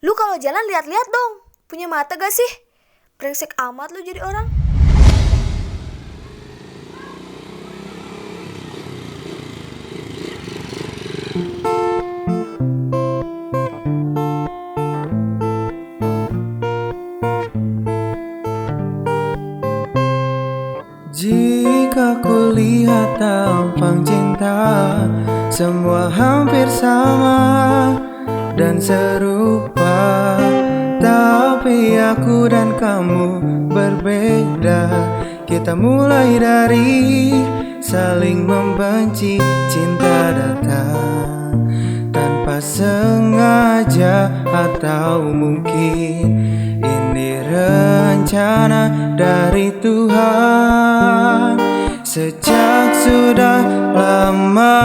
Lu kalau jalan lihat-lihat dong. Punya mata gak sih? Brengsek amat lu jadi orang. Jika kulihat tampang cinta, semua hampir sama dan serupa. Tapi aku dan kamu berbeda. Kita mulai dari saling membenci. Cinta datang tanpa sengaja, atau mungkin ini rencana dari Tuhan. Sejak sudah lama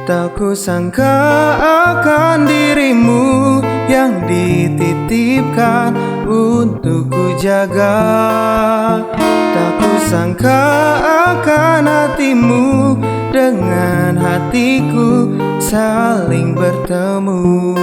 tak kusangka akan dirimu yang dititipkan untuk ku jaga. Tak kusangka akan hatimu dengan hatiku saling bertemu.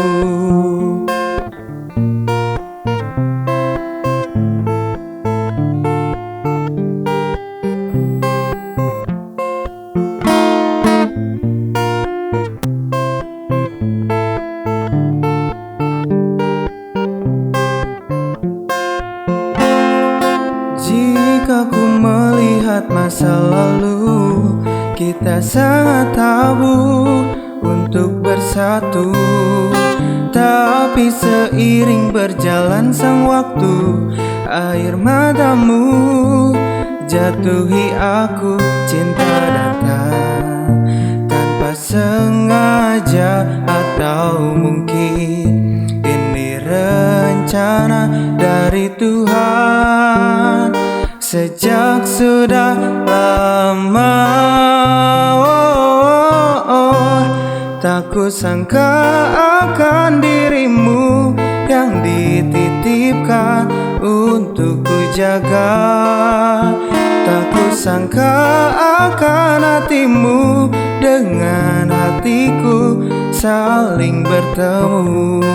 Jika ku melihat masa lalu, kita sangat tabu untuk bersatu. Tapi seiring berjalan sang waktu, air matamu jatuhi aku. Cinta datang tanpa sengaja, atau mungkin ini rencana dari Tuhan. Sejak sudah lama, tak kusangka akan dirimu yang dititipkan untuk ku jaga. Tak kusangka akan hatimu dengan hatiku saling bertemu.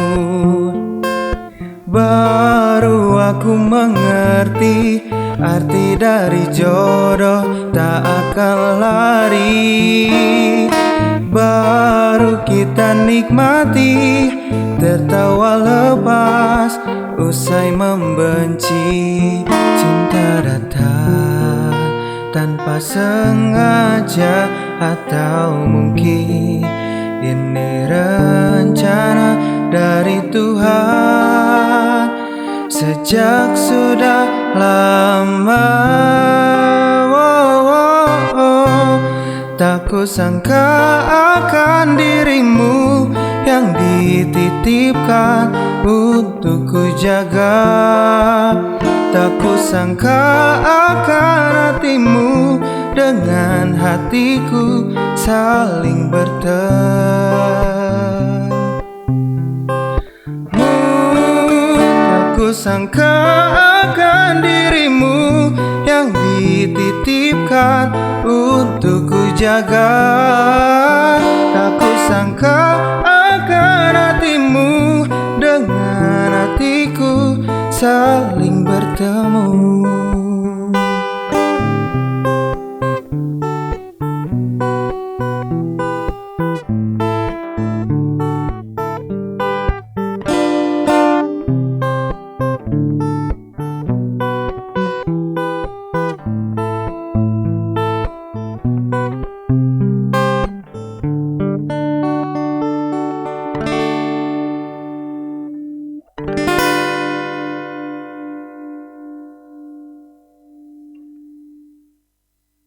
Baru aku mengerti arti dari jodoh tak akan lari. Baru kita nikmati tertawa lepas usai membenci. Cinta datang tanpa sengaja, atau mungkin ini rencana dari Tuhan. Sejak sudah lama, tak kusangka akan dirimu yang dititipkan untuk ku jaga. Tak kusangka akan hatimu dengan hatiku saling bertemu. Kusangka akan dirimu yang dititipkan untuk ku jaga. Tak kusangka akan hatimu dengan hatiku saling bertemu.